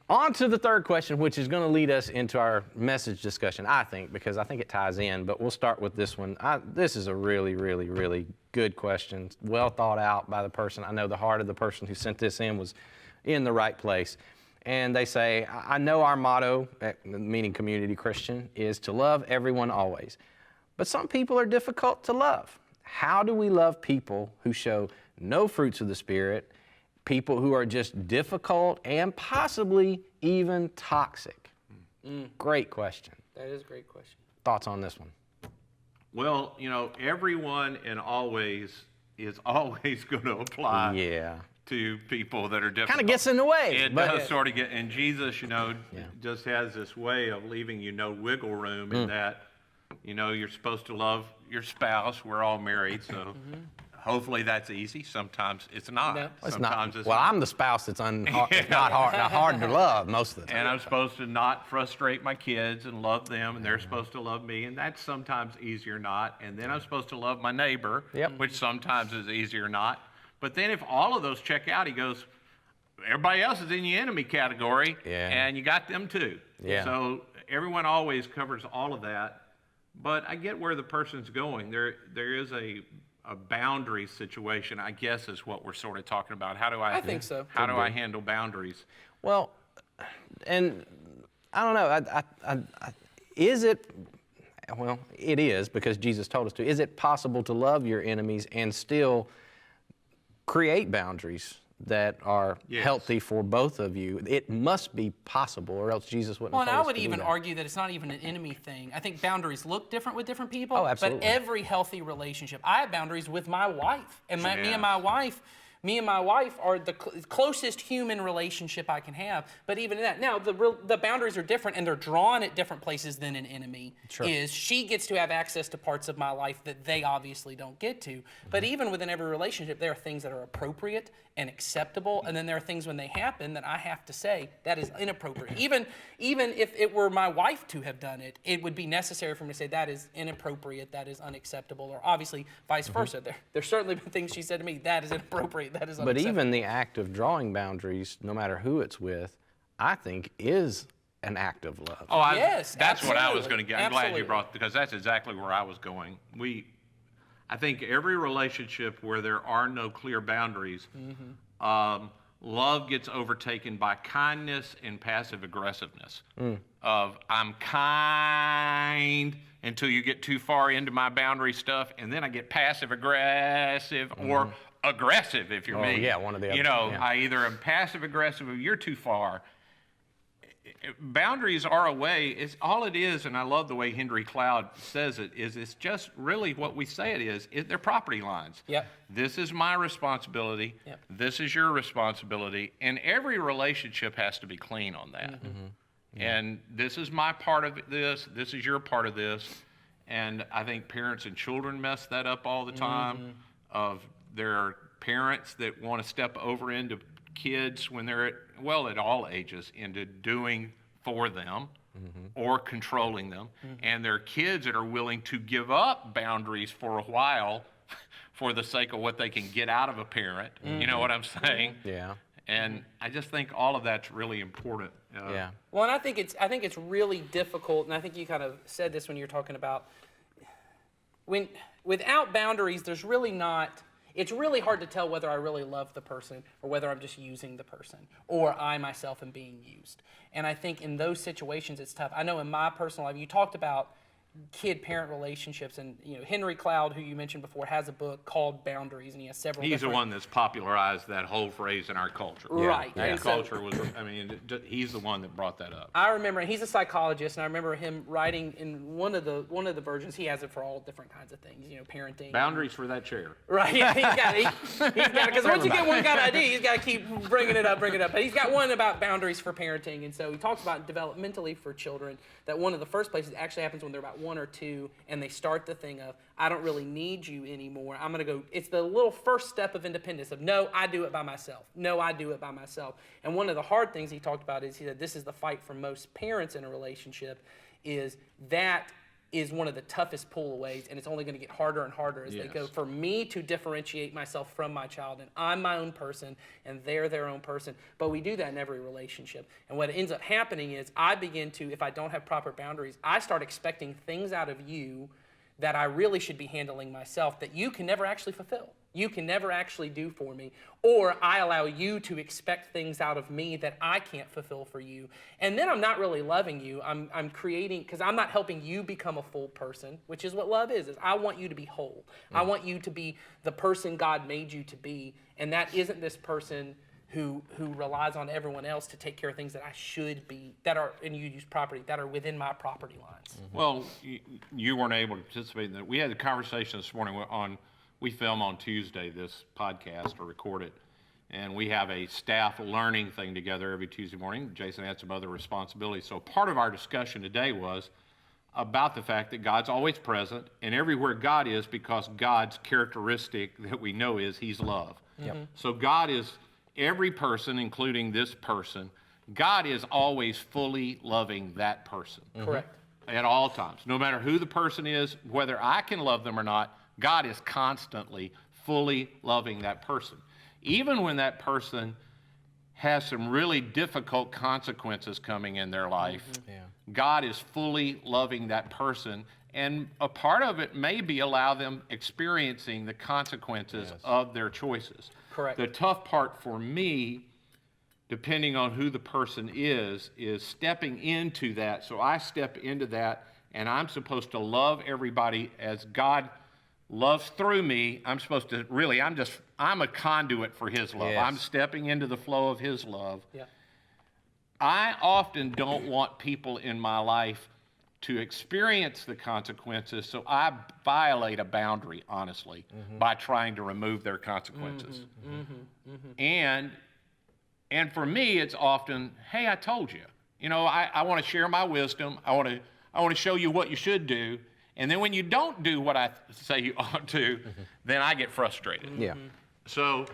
On to the third question, which is going to lead us into our message discussion, I think, because I think it ties in, but we'll start with this one. This is a really, really, really good question, well thought out by the person. I know the heart of the person who sent this in was in the right place. And they say, I know our motto, meaning Community Christian, is to love everyone always. But some people are difficult to love. How do we love people who show no fruits of the Spirit, people who are just difficult and possibly even toxic? Great question. That is a great question. Thoughts on this one? Well, everyone and always is always going to apply to people that are difficult. Kind of gets in the way. It does sort of get, and Jesus, just has this way of leaving you no wiggle room in that, you're supposed to love your spouse. We're all married, so hopefully that's easy. Sometimes it's not. No. Sometimes it's well, not. I'm the spouse that's not hard to love most of the time. And I'm supposed to not frustrate my kids and love them, and they're supposed to love me, and that's sometimes easier not. And then I'm supposed to love my neighbor, which sometimes is easier not. But then if all of those check out, he goes, everybody else is in the enemy category, and you got them too. So everyone always covers all of that. But I get where the person's going. There is a boundary situation, I guess, is what we're sort of talking about. How do I think so. How do I handle boundaries? Well, and I don't know. Is it? Well, it is, because Jesus told us to. Is it possible to love your enemies and still create boundaries that are healthy for both of you? It must be possible, or else Jesus wouldn't have told us to do that. Well, and I would even argue that it's not even an enemy thing. I think boundaries look different with different people. Oh, absolutely. But every healthy relationship, I have boundaries with my wife. And me and my wife are the closest human relationship I can have. But even in that, now the boundaries are different, and they're drawn at different places than an enemy is. She gets to have access to parts of my life that they obviously don't get to. But even within every relationship, there are things that are appropriate and acceptable, and then there are things when they happen that I have to say that is inappropriate. Even if it were my wife to have done it, it would be necessary for me to say that is inappropriate, that is unacceptable, or obviously vice versa. There's certainly been things she said to me, that is inappropriate, that is unacceptable. But even the act of drawing boundaries, no matter who it's with, I think is an act of love. Oh, yes, that's absolutely. what I was going to get. I'm glad you brought, because that's exactly where I was going. I think every relationship where there are no clear boundaries, love gets overtaken by kindness and passive aggressiveness. Of I'm kind until you get too far into my boundary stuff, and then I get passive aggressive or aggressive if you're me. Yeah, one of the other. I either am passive aggressive or you're too far. Boundaries are a way, it's all it is, and I love the way Henry Cloud says it, is it's just really what we say it is they're property lines. This is my responsibility, this is your responsibility, and every relationship has to be clean on that. And this is my part of this is your part of this, and I think parents and children mess that up all the time. There are parents that want to step over into kids when they're at all ages, into doing for them or controlling them. And there are kids that are willing to give up boundaries for a while for the sake of what they can get out of a parent. You know what I'm saying? And I just think all of that's really important. Well, and I think it's really difficult, and I think you kind of said this when you're talking about without boundaries, it's really hard to tell whether I really love the person or whether I'm just using the person or I myself am being used. And I think in those situations it's tough. I know in my personal life, you talked about kid-parent relationships, and Henry Cloud, who you mentioned before, has a book called Boundaries, and he has several. He's the one that's popularized that whole phrase in our culture. Right. That culture was. He's the one that brought that up. I remember he's a psychologist, and I remember him writing in one of the versions. He has it for all different kinds of things, parenting. Boundaries for that chair. Right. Yeah, he's got it, because once you get one kind of idea, he's got to keep bringing it up. But he's got one about boundaries for parenting, and so he talks about developmentally for children that one of the first places actually happens when they're about 1 or 2, and they start the thing of, I don't really need you anymore. I'm going to go, it's the little first step of independence of, no, I do it by myself. No, I do it by myself. And one of the hard things he talked about is, he said, this is the fight for most parents in a relationship, is that is one of the toughest pull-aways, and it's only going to get harder and harder as they go. For me to differentiate myself from my child, and I'm my own person, and they're their own person. But we do that in every relationship. And what ends up happening is I begin to, if I don't have proper boundaries, I start expecting things out of you that I really should be handling myself that you can never actually fulfill. You can never actually do for me. Or I allow you to expect things out of me that I can't fulfill for you. And then I'm not really loving you. I'm creating, because I'm not helping you become a full person, which is what love is I want you to be whole. I want you to be the person God made you to be. And that isn't this person who relies on everyone else to take care of things that I should be, that are, and you use property, that are within my property lines. Well, you weren't able to participate in that. We had a conversation this morning we film on Tuesday this podcast or record it, and we have a staff learning thing together every Tuesday morning. Jason had some other responsibilities. So part of our discussion today was about the fact that God's always present, and everywhere God is, because God's characteristic that we know is He's love. Yep. So God is every person, including this person. God is always fully loving that person. Correct. At all times. No matter who the person is, whether I can love them or not, God is constantly fully loving that person. Even when that person has some really difficult consequences coming in their life, God is fully loving that person. And a part of it may be allow them experiencing the consequences of their choices. Correct. The tough part for me, depending on who the person is stepping into that. So I step into that, and I'm supposed to love everybody as God loves through me. I'm supposed to really, I'm a conduit for His love. Yes. I'm stepping into the flow of His love. Yeah. I often don't want people in my life to experience the consequences, so I violate a boundary, honestly, by trying to remove their consequences. And for me, it's often, hey, I told you. You know, I want to share my wisdom. I want to show you what you should do. And then when you don't do what I say you ought to, then I get frustrated. Yeah. So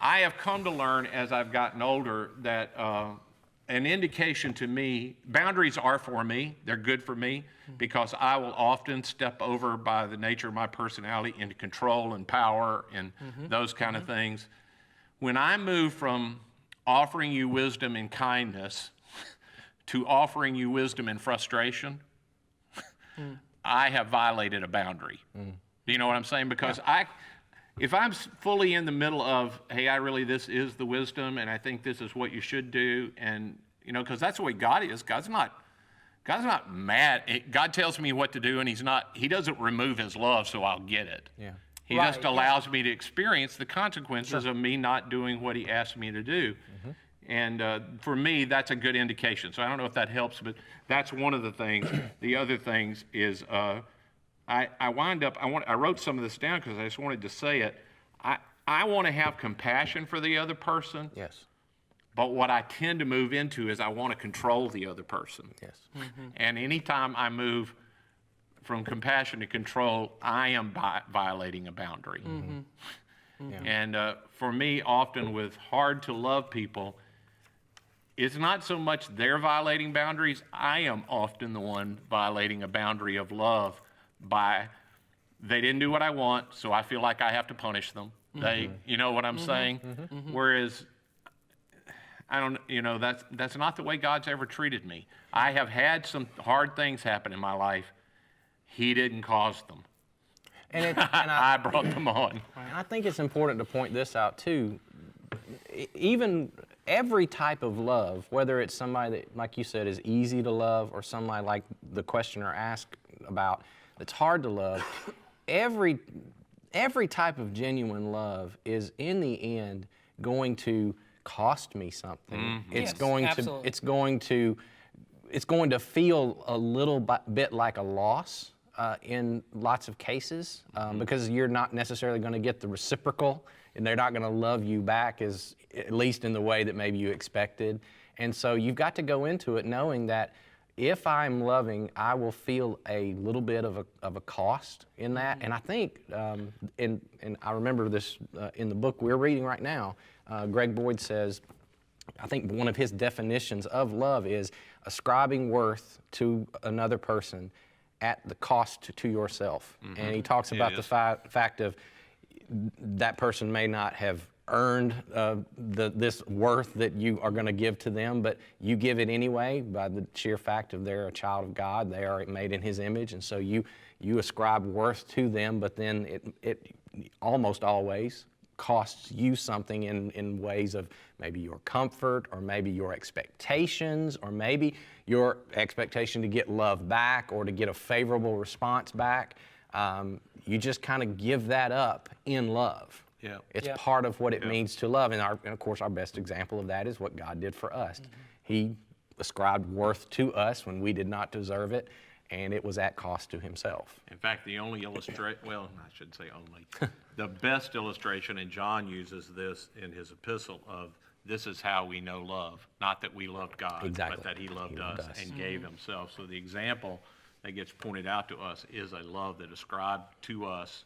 I have come to learn as I've gotten older that an indication to me, boundaries are for me. They're good for me because I will often step over by the nature of my personality into control and power and those kind of things. When I move from offering you wisdom and kindness to offering you wisdom and frustration, I have violated a boundary. Do you know what I'm saying? Because if I'm fully in the middle of, hey, this is the wisdom, and I think this is what you should do, and because that's the way God is. God's not mad. God tells me what to do, and He doesn't remove His love so I'll get it. Yeah. He just allows me to experience the consequences of me not doing what He asked me to do. And for me, that's a good indication. So I don't know if that helps, but that's one of the things. The other things is I wrote some of this down because I just wanted to say it. I want to have compassion for the other person. Yes. But what I tend to move into is I want to control the other person. Yes. And anytime I move from compassion to control, I am violating a boundary. Yeah. And for me, often with hard to love people, it's not so much they're violating boundaries. I am often the one violating a boundary of love by they didn't do what I want, so I feel like I have to punish them. You know what I'm saying? Whereas that's not the way God's ever treated me. I have had some hard things happen in my life. He didn't cause them. And I brought them on. I think it's important to point this out too. Even every type of love, whether it's somebody that, like you said, is easy to love, or somebody like the questioner asked about that's hard to love, every type of genuine love is in the end going to cost me something. It's going to feel a little bit like a loss in lots of cases because you're not necessarily going to get the reciprocal, and they're not going to love you back at least in the way that maybe you expected. And so you've got to go into it knowing that if I'm loving, I will feel a little bit of a cost in that. And I think, and I remember this in the book we're reading right now, Greg Boyd says, I think one of his definitions of love is ascribing worth to another person at the cost to yourself. And he talks about the fact of that person may not have earned this worth that you are going to give to them, but you give it anyway by the sheer fact of they're a child of God. They are made in his image, and so you ascribe worth to them, but then it almost always costs you something in ways of maybe your comfort, or maybe your expectations, or maybe your expectation to get love back or to get a favorable response back. You just kind of give that up in love. Yeah. It's part of what it means to love. And of course, our best example of that is what God did for us. He ascribed worth to us when we did not deserve it, and it was at cost to himself. In fact, the only well, I shouldn't say only, the best illustration, and John uses this in his epistle, of this is how we know love. Not that we loved God, but that he loved us and gave himself. So the example that gets pointed out to us is a love that ascribed to us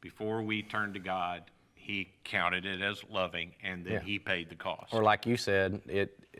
before we turned to God. He counted it as loving, and then he paid the cost. Or like you said,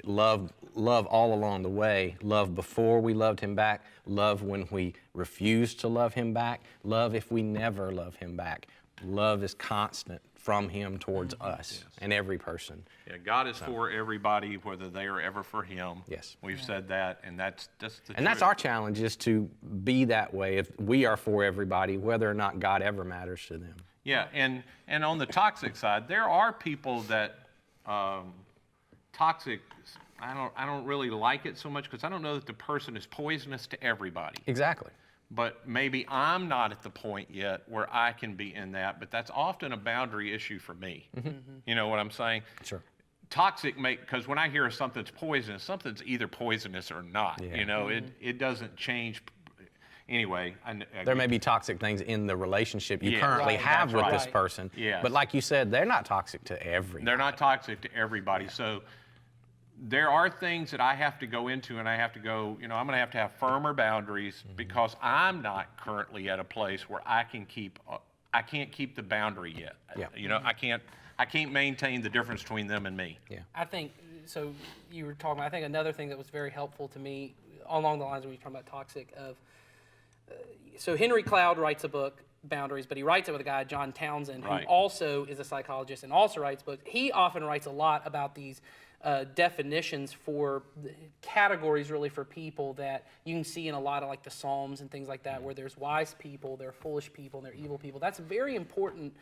love all along the way. Love before we loved him back. Love when we refused to love him back. Love if we never love him back. Love is constant from him towards us and every person. Yeah, God is for everybody, whether they are ever for him. Yes. We've said that, and that's the And that's our challenge, is to be that way. If we are for everybody, whether or not God ever matters to them. Yeah, and on the toxic side, there are people that toxic. I don't really like it so much because I don't know that the person is poisonous to everybody. Exactly. But maybe I'm not at the point yet where I can be in that. But that's often a boundary issue for me. You know what I'm saying? Sure. Toxic because when I hear something's poisonous, something's either poisonous or not. Yeah. You know, it doesn't change. Anyway, there may be toxic things in the relationship you Yeah, currently right, have that's with right. this person. Yes. But like you said, they're not toxic to everybody. They're not toxic to everybody. So there are things that I have to go into, and I have to go, I'm going to have firmer boundaries because I'm not currently at a place where I can't keep the boundary yet. Yeah. I can't maintain the difference between them and me. Yeah. I think, so you were talking, I think another thing that was very helpful to me along the lines when you're talking about toxic so Henry Cloud writes a book, Boundaries, but he writes it with a guy, John Townsend, who also is a psychologist and also writes books. He often writes a lot about these definitions for categories, really, for people that you can see in a lot of like the Psalms and things like that, where there's wise people, there are foolish people, and there are evil people. That's very important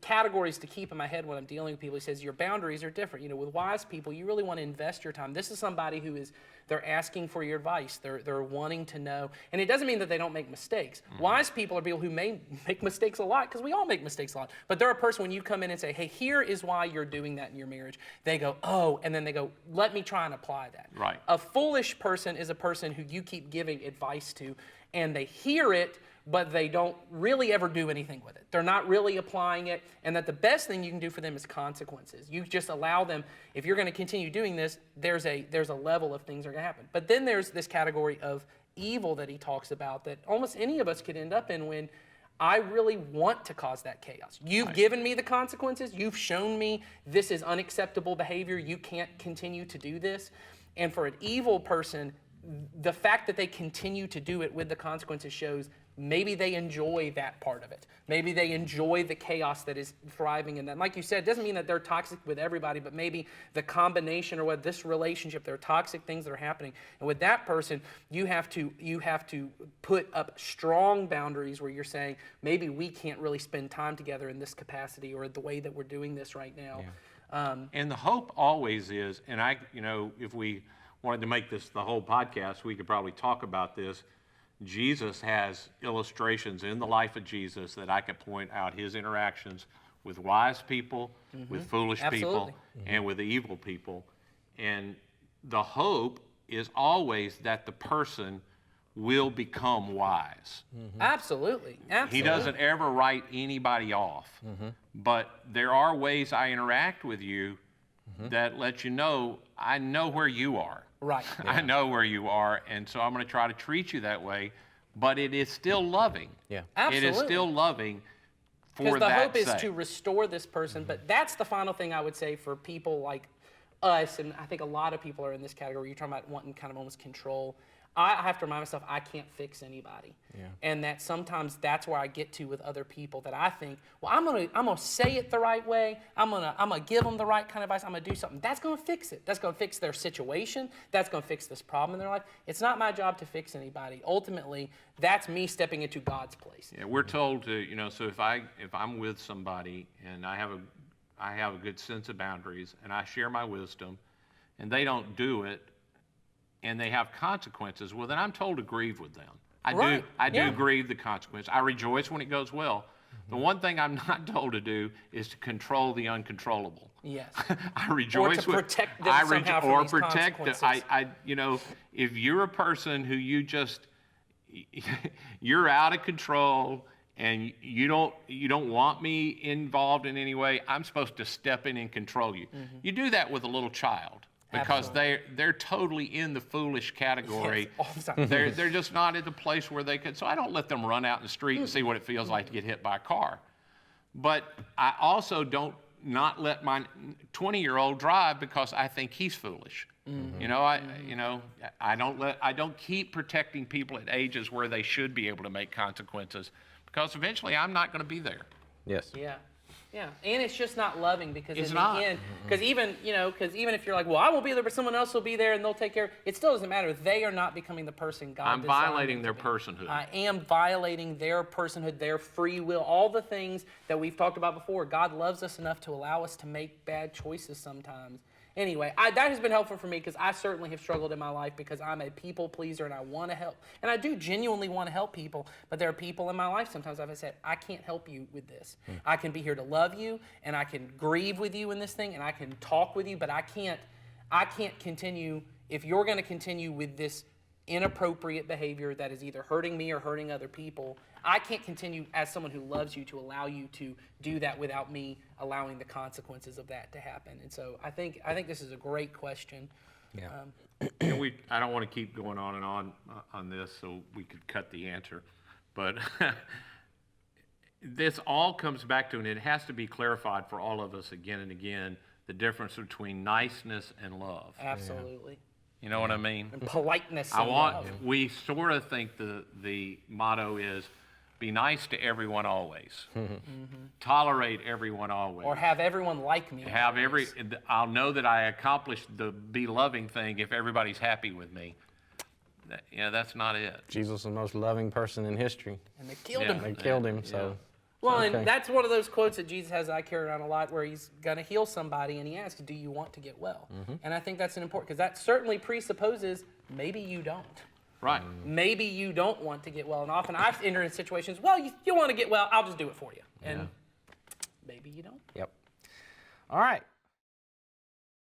categories to keep in my head when I'm dealing with people. He says your boundaries are different. With wise people, you really want to invest your time. This is somebody who they're asking for your advice. They're wanting to know. And it doesn't mean that they don't make mistakes. Wise people are people who may make mistakes a lot, because we all make mistakes a lot. But they're a person, when you come in and say, hey, here is why you're doing that in your marriage, they go, oh, and then they go, let me try and apply that. Right. A foolish person is a person who you keep giving advice to, and they hear it, but they don't really ever do anything with it. They're not really applying it, and that the best thing you can do for them is consequences. You just allow them, if you're going to continue doing this, there's a level of things that are going to happen. But then there's this category of evil that he talks about that almost any of us could end up in when I really want to cause that chaos. You've given me the consequences. You've shown me this is unacceptable behavior. You can't continue to do this. And for an evil person, the fact that they continue to do it with the consequences shows maybe they enjoy that part of it. Maybe they enjoy the chaos that is thriving in that. Like you said, it doesn't mean that they're toxic with everybody, but maybe the combination or what this relationship, there are toxic things that are happening. And with that person, you have to put up strong boundaries where you're saying, maybe we can't really spend time together in this capacity or the way that we're doing this right now. Yeah. And the hope always is, and if we wanted to make this the whole podcast, we could probably talk about this. Jesus has illustrations in the life of Jesus that I could point out his interactions with wise people, with foolish people, and with evil people. And the hope is always that the person will become wise. Absolutely. He doesn't ever write anybody off. But there are ways I interact with you that let you know, I know where you are. Right. Yeah. I know where you are, and so I'm going to try to treat you that way, but it is still loving. Yeah. Absolutely. It is still loving for that Because the hope is sake. to restore this person, but that's the final thing I would say for people like us, and I think a lot of people are in this category. You're talking about wanting kind of almost control. I have to remind myself I can't fix anybody. And that sometimes that's where I get to with other people, that I think, well, I'm gonna say it the right way. I'm gonna give them the right kind of advice. I'm gonna do something. That's gonna fix it. That's gonna fix their situation. That's gonna fix this problem in their life. It's not my job to fix anybody. Ultimately, that's me stepping into God's place. Yeah, we're told to, so if I'm with somebody and I have a good sense of boundaries and I share my wisdom and they don't do it and they have consequences, well, then I'm told to grieve with them. I do grieve the consequence. I rejoice when it goes well. The one thing I'm not told to do is to control the uncontrollable. Yes. I rejoice or to protect them somehow from these consequences. If you're a person who you're out of control and you don't want me involved in any way, I'm supposed to step in and control you. You do that with a little child. Because they're totally in the foolish category. Yes, all the time. They're just not at the place where they could. So I don't let them run out in the street and see what it feels like to get hit by a car. But I also don't not let my 20-year-old drive because I think he's foolish. I don't keep protecting people at ages where they should be able to make consequences, because eventually I'm not going to be there. Yes. Yeah. Yeah, and it's just not loving, because It's in not. the end, because even if you're like, well, I won't be there, but someone else will be there and they'll take care, it still doesn't matter. They are not becoming the person God I'm designed violating them their to be. personhood. I am violating their personhood, their free will, all the things that we've talked about before. God loves us enough to allow us to make bad choices sometimes. Anyway, that has been helpful for me, because I certainly have struggled in my life because I'm a people pleaser and I want to help. And I do genuinely want to help people, but there are people in my life sometimes I've said, I can't help you with this. I can be here to love you and I can grieve with you in this thing and I can talk with you, but I can't continue, if you're going to continue with this inappropriate behavior that is either hurting me or hurting other people, I can't continue as someone who loves you to allow you to do that without me allowing the consequences of that to happen. And so I think this is a great question. Yeah. And I don't want to keep going on and on this, so we could cut the answer. But this all comes back to, and it has to be clarified for all of us again and again, the difference between niceness and love. Absolutely. You know what I mean? And politeness and love. We sort of think the motto is, be nice to everyone always. Tolerate everyone always. Or have everyone like me. I'll know that I accomplished the be loving thing if everybody's happy with me. That's not it. Jesus was the most loving person in history. And they killed him. They killed him, so. Well, and that's one of those quotes that Jesus has that I carry around a lot, where he's going to heal somebody and he asks, do you want to get well? And I think that's an important, because that certainly presupposes maybe you don't. Right. Maybe you don't want to get well. And often I've entered in situations, well, you want to get well, I'll just do it for you. And maybe you don't. Yep. All right.